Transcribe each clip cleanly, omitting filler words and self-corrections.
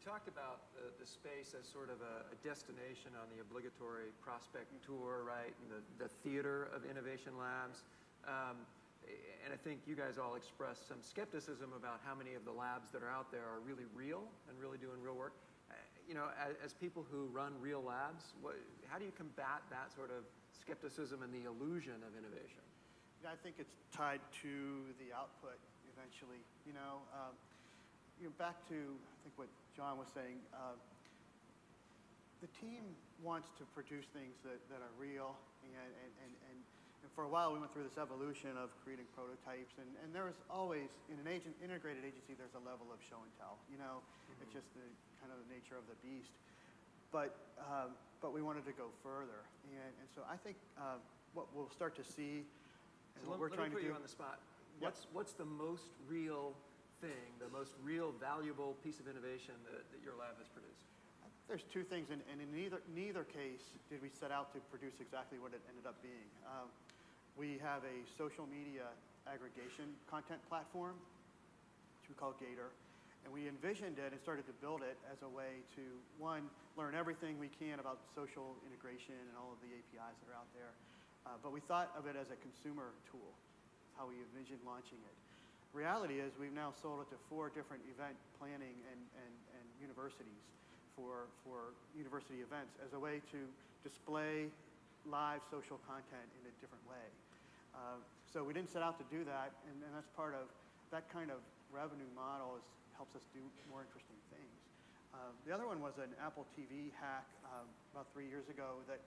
talked about the space as sort of a destination on the obligatory prospect tour, right? And the theater of innovation labs. And I think you guys all expressed some skepticism about how many of the labs that are out there are really real and really doing real work. You know, as people who run real labs, how do you combat that sort of skepticism and the illusion of innovation? Yeah, I think it's tied to the output eventually. You know, back to I think what John was saying. The team wants to produce things that are real, and for a while we went through this evolution of creating prototypes, and there was always, in an integrated agency, there's a level of show and tell. You know, it's just the kind of the nature of the beast. But we wanted to go further, and so I think what we'll start to see, and what we're trying to do. Let me put you on the spot. What's the most real thing, the most real valuable piece of innovation that your lab has produced? There's two things, and in neither case did we set out to produce exactly what it ended up being. We have a social media aggregation content platform, which we call Gator, and we envisioned it and started to build it as a way to, one, learn everything we can about social integration and all of the APIs that are out there. But we thought of it as a consumer tool. That's how we envisioned launching it. Reality is we've now sold it to 4 different event planning and universities for university events as a way to display live social content in a different way. So we didn't set out to do that, and that's part of that kind of revenue model helps us do more interesting things. The other one was an Apple TV hack about 3 years ago that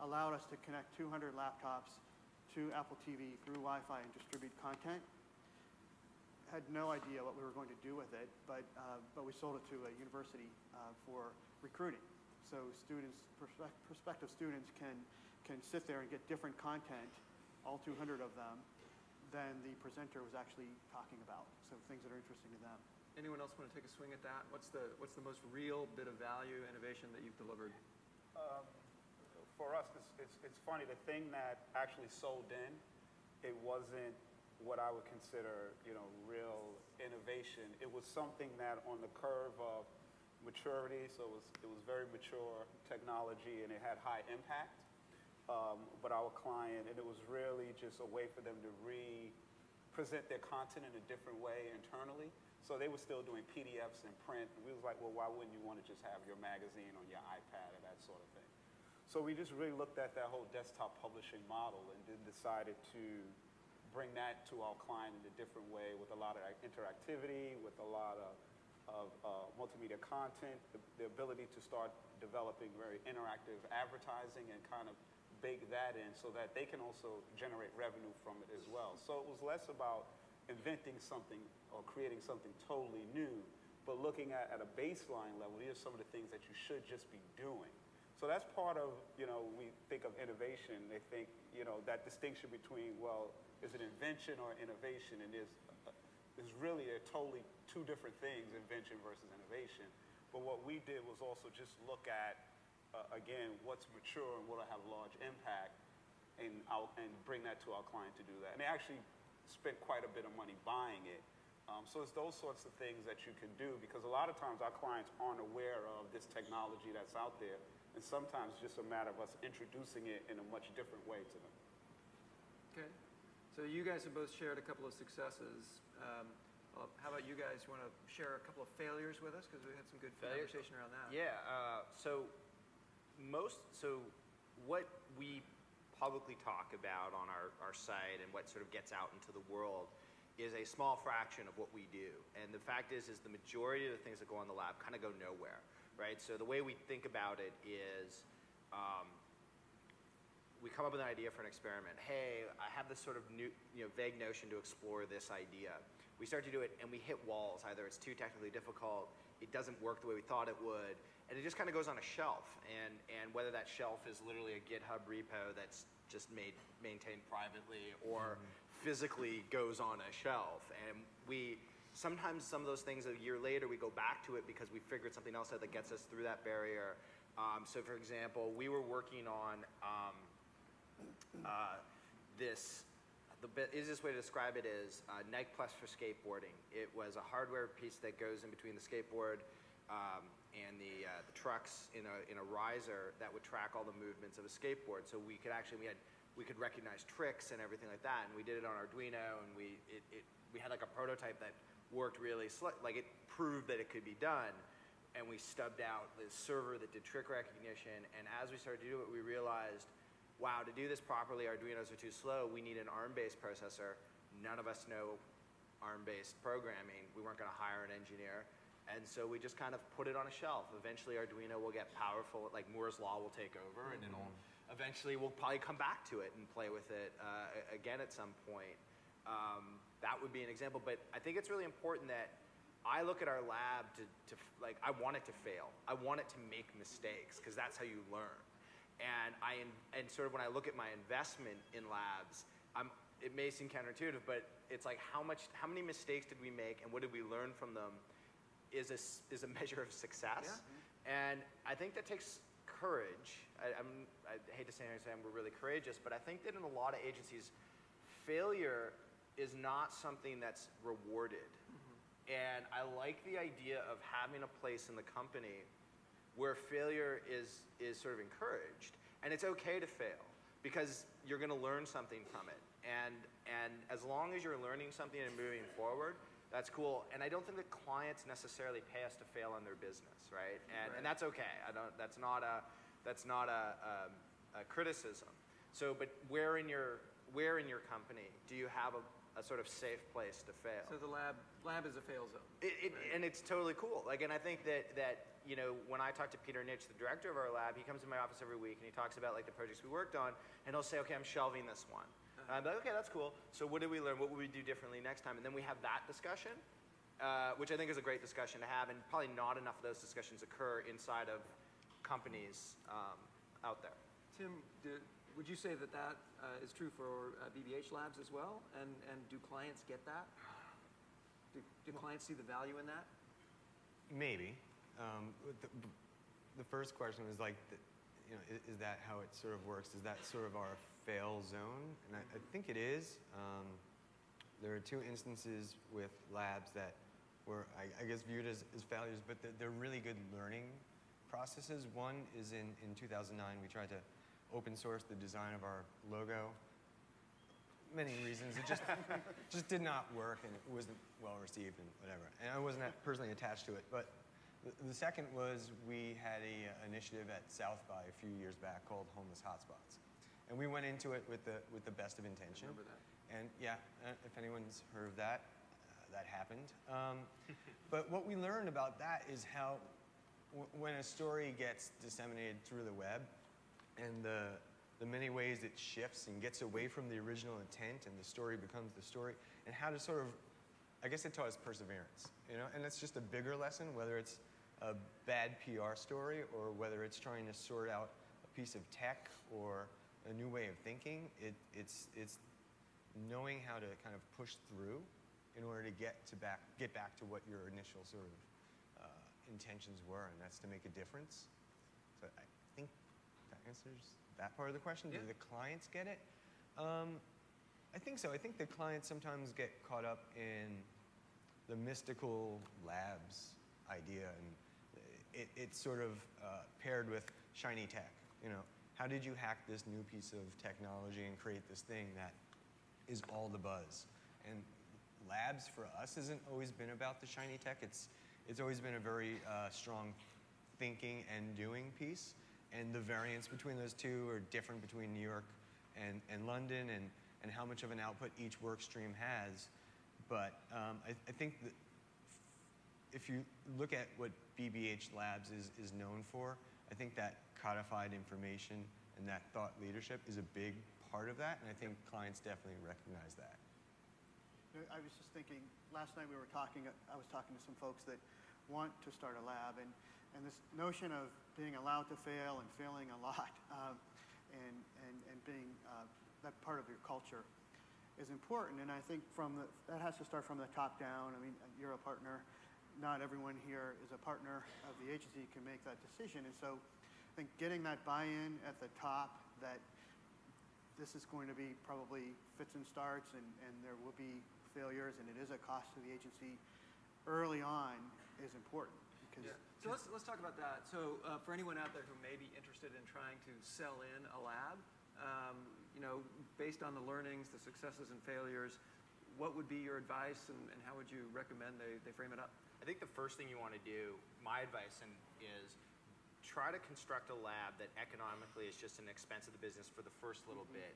allowed us to connect 200 laptops to Apple TV through Wi-Fi and distribute content. Had no idea what we were going to do with it, but we sold it to a university for recruiting. So students, prospective students can sit there and get different content, all 200 of them, than the presenter was actually talking about. So things that are interesting to them. Anyone else want to take a swing at that? What's the most real bit of value innovation that you've delivered? For us, it's funny. The thing that actually sold in, it wasn't what I would consider, real innovation. It was something that on the curve of maturity, so it was very mature technology, and it had high impact. But our client, and it was really just a way for them to present their content in a different way internally. So they were still doing PDFs and print. And we was like, well, why wouldn't you want to just have your magazine on your iPad or that sort of thing? So we just really looked at that whole desktop publishing model and then decided to bring that to our client in a different way with a lot of interactivity, with a lot of multimedia content, the ability to start developing very interactive advertising and kind of bake that in so that they can also generate revenue from it as well. So it was less about inventing something or creating something totally new, but looking at a baseline level, these are some of the things that you should just be doing. So that's part of, when we think of innovation, they think, that distinction between, well, is it invention or innovation? And there's really totally 2 different things, invention versus innovation. But what we did was also just look at, again, what's mature and what'll have large impact, and bring that to our client to do that. And they actually spent quite a bit of money buying it. So it's those sorts of things that you can do, because a lot of times our clients aren't aware of this technology that's out there, and sometimes it's just a matter of us introducing it in a much different way to them. Okay. So you guys have both shared a couple of successes. How about you guys? You want to share a couple of failures with us? Because we had some good conversation around that. Yeah. So what we publicly talk about on our site and what sort of gets out into the world is a small fraction of what we do. And the fact is the majority of the things that go on the lab kind of go nowhere, right? So the way we think about it is we come up with an idea for an experiment. Hey, I have this sort of new, vague notion to explore this idea. We start to do it and we hit walls. Either it's too technically difficult, it doesn't work the way we thought it would, and it just kind of goes on a shelf. And whether that shelf is literally a GitHub repo that's just maintained privately or physically goes on a shelf. And sometimes some of those things a year later we go back to it because we figured something else out that gets us through that barrier. So for example, we were working on the easiest way to describe it is Nike Plus for skateboarding. It was a hardware piece that goes in between the skateboard trucks in a riser that would track all the movements of a skateboard. So we could recognize tricks and everything like that. And we did it on Arduino, and we had like a prototype that worked really like it proved that it could be done. And we stubbed out this server that did trick recognition. And as we started to do it, we realized, wow, to do this properly, Arduinos are too slow. We need an ARM-based processor. None of us know ARM-based programming. We weren't going to hire an engineer. And so we just kind of put it on a shelf. Eventually Arduino will get powerful, like Moore's Law will take over, and eventually we'll probably come back to it and play with it again at some point. That would be an example, but I think it's really important that I look at our lab to like, I want it to fail. I want it to make mistakes, because that's how you learn. And sort of when I look at my investment in labs, it may seem counterintuitive, but it's like how many mistakes did we make and what did we learn from them is a measure of success. Yeah. And I think that takes courage. I hate to say we're really courageous, but I think that in a lot of agencies, failure is not something that's rewarded. And I like the idea of having a place in the company where failure is sort of encouraged. And it's okay to fail, because you're going to learn something from it. And as long as you're learning something and moving forward, that's cool. And I don't think that clients necessarily pay us to fail on their business, right? And that's okay. That's not a criticism. So, but where in your company do you have a sort of safe place to fail? So the lab is a fail zone. And it's totally cool. Like, and I think that you know, when I talk to Peter Nitsch, the director of our lab, he comes to my office every week and he talks about like the projects we worked on, and he'll say, okay, I'm shelving this one. I'm like, okay, that's cool. So what did we learn? What would we do differently next time? And then we have that discussion, which I think is a great discussion to have, and probably not enough of those discussions occur inside of companies out there. Tim, would you say that is true for BBH labs as well? And do clients get that? Do clients see the value in that? Maybe. The first question was like, you know, is that how it sort of works? Is that sort of our fail zone? And I think it is. There are two instances with labs that were, I guess, viewed as failures, but they're really good learning processes. One is in 2009, we tried to open source the design of our logo. Many reasons. It just did not work, and it wasn't well received and whatever. And I wasn't personally attached to it. But the second was we had an initiative at South by a few years back called Homeless Hotspots. And we went into it with the best of intention. I remember that. And yeah, if anyone's heard of that, that happened. But what we learned about that is how when a story gets disseminated through the web, and the many ways it shifts and gets away from the original intent, and the story becomes the story, and how to sort of, I guess it taught us perseverance, you know? And that's just a bigger lesson, whether it's a bad PR story or whether it's trying to sort out a piece of tech or a new way of thinking. It's knowing how to kind of push through in order to get back to what your initial sort of intentions were, and that's to make a difference. So I think that answers that part of the question. Yeah. Do the clients get it? I think so. I think the clients sometimes get caught up in the mystical labs idea, and it's sort of paired with shiny tech. You know, how did you hack this new piece of technology and create this thing that is all the buzz? And labs for us hasn't always been about the shiny tech. It's always been a very strong thinking and doing piece. And the variance between those two are different between New York and London, and how much of an output each work stream has. But I think that if you look at what BBH Labs is known for, I think that codified information and that thought leadership is a big part of that, and I think clients definitely recognize that. I was just thinking, last night I was talking to some folks that want to start a lab, and this notion of being allowed to fail and failing a lot, and being that part of your culture is important. And I think that has to start from the top down. I mean, you're a partner. Not everyone here is a partner of the agency can make that decision. And so I think getting that buy-in at the top that this is going to be probably fits and starts, and there will be failures, and it is a cost to the agency early on is important. Because So let's talk about that. So for anyone out there who may be interested in trying to sell in a lab, based on the learnings, the successes and failures, what would be your advice and how would you recommend they frame it up? I think the first thing you want to do, my advice is try to construct a lab that economically is just an expense of the business for the first little bit.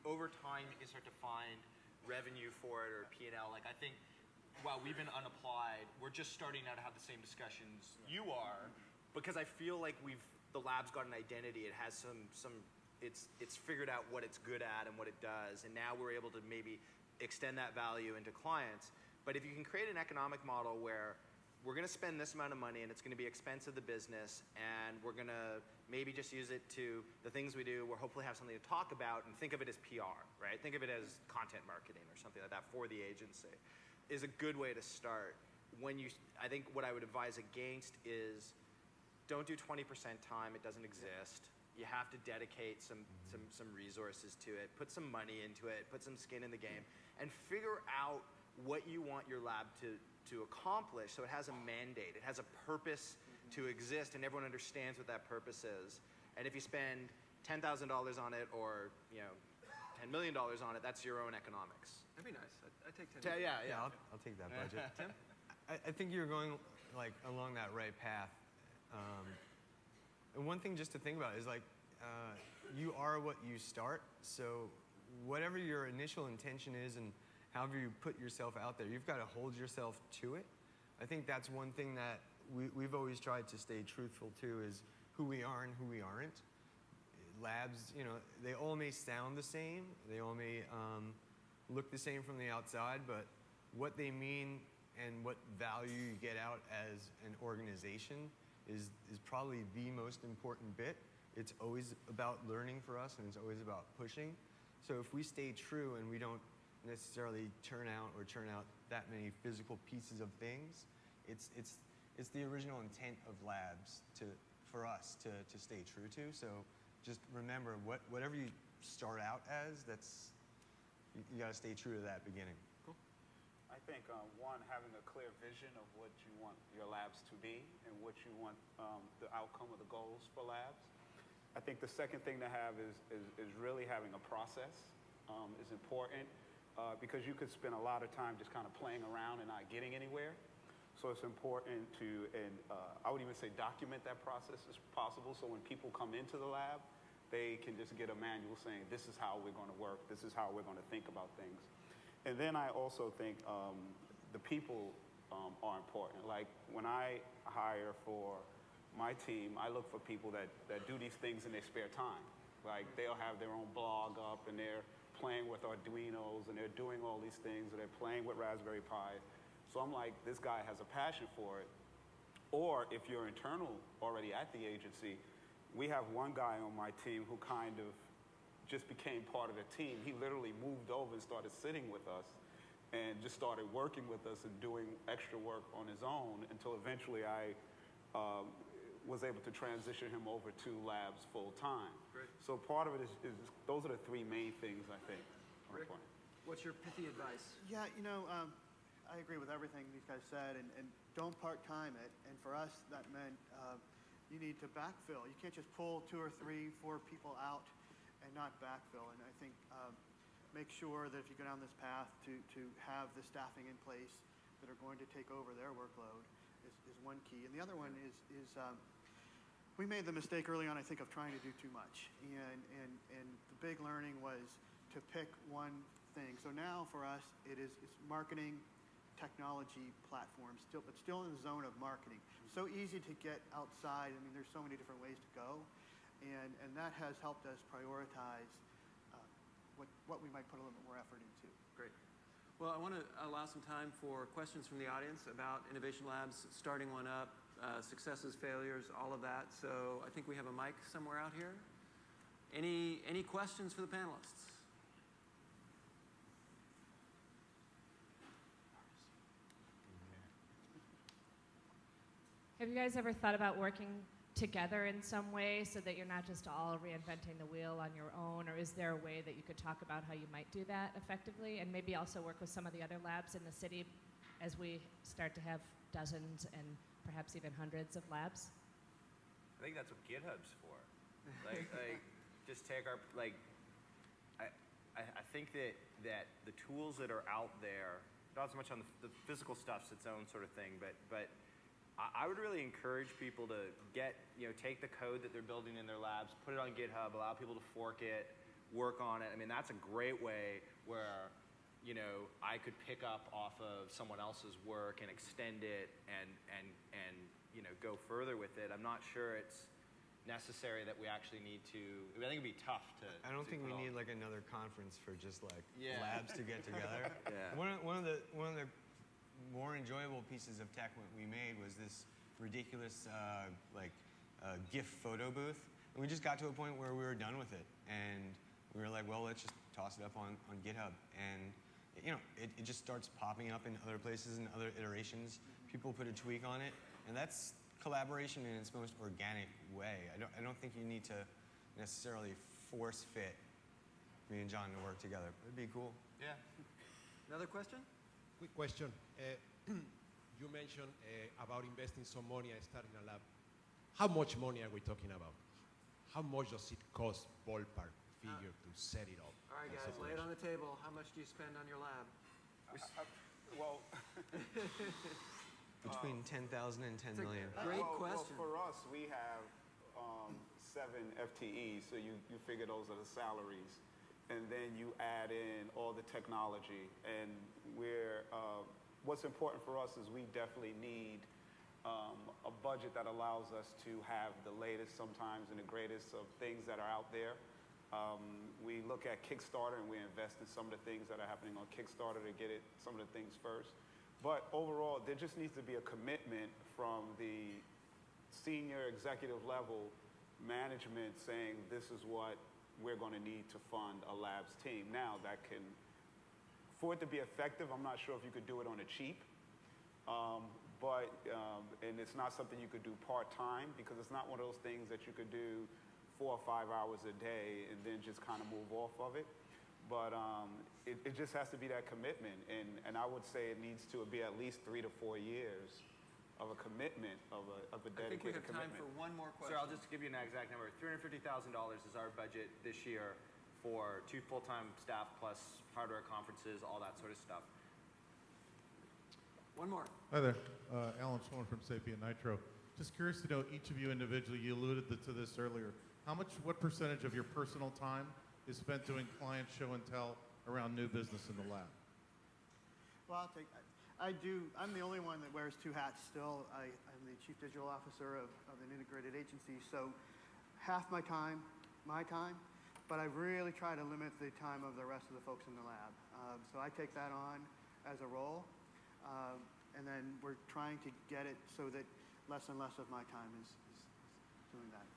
Over time, you can start to find revenue for it or P&L. Like I think while we've been unapplied, we're just starting now to have the same discussions you are, because I feel like the lab's got an identity. It has it's figured out what it's good at and what it does, and now we're able to maybe extend that value into clients. But if you can create an economic model where we're going to spend this amount of money and it's going to be expense of the business, and we're going to maybe just use it to the things we do, we'll hopefully have something to talk about, and think of it as PR, right? Think of it as content marketing or something like that for the agency, is a good way to start. I think what I would advise against is don't do 20% time. It doesn't exist. You have to dedicate some resources to it, put some money into it, put some skin in the game, and figure out what you want your lab to accomplish so it has a mandate, it has a purpose to exist, and everyone understands what that purpose is. And if you spend $10,000 on it or $10 million on it, that's your own economics. That'd be nice. I take 10. Yeah. I'll take that budget. Tim? I think you're going along that right path. And one thing just to think about is you are what you start. So whatever your initial intention is and however you put yourself out there, you've got to hold yourself to it. I think that's one thing that we've always tried to stay truthful to, is who we are and who we aren't. Labs, they all may sound the same. They all may look the same from the outside, but what they mean and what value you get out as an organization is probably the most important bit. It's always about learning for us, and it's always about pushing. So if we stay true and we don't necessarily churn out that many physical pieces of things, it's the original intent of labs for us to stay true to. So just remember, whatever you start out as, you got to stay true to that beginning. Cool. I think, one, having a clear vision of what you want your labs to be and what you want the outcome of the goals for labs. I think the second thing to have is really having a process is important because you could spend a lot of time just kind of playing around and not getting anywhere. So it's important to, and I would even say document that process as possible, so when people come into the lab, they can just get a manual saying, this is how we're going to work, this is how we're going to think about things. And then I also think the people are important. Like when I hire for my team, I look for people that do these things in their spare time. Like they'll have their own blog up and they're playing with Arduinos and they're doing all these things, and they're playing with Raspberry Pi. So I'm like, this guy has a passion for it. Or if you're internal already at the agency, we have one guy on my team who kind of just became part of the team. He literally moved over and started sitting with us and just started working with us and doing extra work on his own until eventually I was able to transition him over to labs full time. Great. So part of it is those are the three main things I think are Rick, important. what's your pithy advice? Yeah, I agree with everything these guys said, and don't part-time it. And for us, that meant you need to backfill. You can't just pull 2 or 3, 4 people out and not backfill. And I think make sure that if you go down this path to have the staffing in place that are going to take over their workload is one key. And the other one is we made the mistake early on, I think, of trying to do too much. And the big learning was to pick one thing. So now for us, it's marketing, technology platforms, but still in the zone of marketing. So easy to get outside. I mean, there's so many different ways to go. And that has helped us prioritize what we might put a little bit more effort into. Great. Well, I want to allow some time for questions from the audience about Innovation Labs, starting one up, successes, failures, all of that. So I think we have a mic somewhere out here. Any questions for the panelists? Have you guys ever thought about working together in some way so that you're not just all reinventing the wheel on your own? Or is there a way that you could talk about how you might do that effectively, and maybe also work with some of the other labs in the city as we start to have dozens and perhaps even hundreds of labs? I think that's what GitHub's for. Like just take our, I think that the tools that are out there, not so much on the physical stuff's its own sort of thing, but I would really encourage people to take the code that they're building in their labs, put it on GitHub, allow people to fork it, work on it. I mean, that's a great way where, I could pick up off of someone else's work and extend it and go further with it. I'm not sure it's necessary that we actually need to. I think it'd be tough to. I don't think we need like another conference for just like labs to get together. Yeah. One of the more enjoyable pieces of tech we made was this ridiculous GIF photo booth, and we just got to a point where we were done with it, and we were like, well, let's just toss it up on GitHub, and it just starts popping up in other places and other iterations. People put a tweak on it, and that's collaboration in its most organic way. I don't think you need to necessarily force fit me and John to work together. It'd be cool. Yeah. Another question? Quick question. You mentioned about investing some money and starting a lab. How much money are we talking about? How much does it cost, ballpark figure, to set it up? All right, guys, lay it on the table. How much do you spend on your lab? Well, Between 10,000 and 10 million. Great question. Well, for us, we have 7 FTEs, so you figure those are the salaries, and then you add in all the technology. And what's important for us is we definitely need a budget that allows us to have the latest sometimes and the greatest of things that are out there. We look at Kickstarter and we invest in some of the things that are happening on Kickstarter to get some of the things first. But overall, there just needs to be a commitment from the senior executive level management saying this is what we're going to need to fund a labs team. Now, for it to be effective, I'm not sure if you could do it on a cheap, and it's not something you could do part-time, because it's not one of those things that you could do 4 or 5 hours a day and then just kind of move off of it. But it just has to be that commitment, and I would say it needs to be at least 3 to 4 years of a commitment, of a dedicated commitment. I think we have time for one more question. Sir, I'll just give you an exact number. $350,000 is our budget this year for 2 full-time staff plus hardware, conferences, all that sort of stuff. One more. Hi there, Alan Schwimmer from Sapient Nitro. Just curious to know, each of you individually, you alluded to this earlier, what percentage of your personal time is spent doing client show and tell around new business in the lab? Well, I'll take that. I'm the only one that wears 2 hats still. I'm the Chief Digital Officer of an integrated agency, so half my time, but I really try to limit the time of the rest of the folks in the lab. So I take that on as a role, and then we're trying to get it so that less and less of my time is doing that.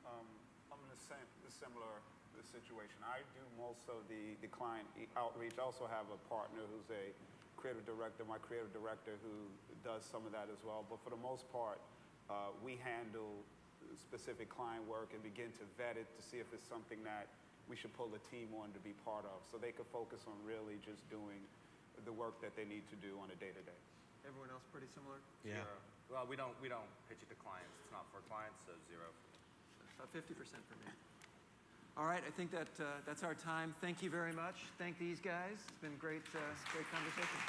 I'm in a similar situation. I do most of the client outreach. I also have a partner who's a creative director, my creative director, who does some of that as well. But for the most part, we handle specific client work and begin to vet it to see if it's something that we should pull the team on to be part of, so they can focus on really just doing the work that they need to do on a day-to-day. Everyone else pretty similar? Yeah. Zero. Well, we don't pitch it to clients. It's not for clients, so 0. About 50% for me. All right, I think that's our time. Thank you very much. Thank these guys. It's been great conversation.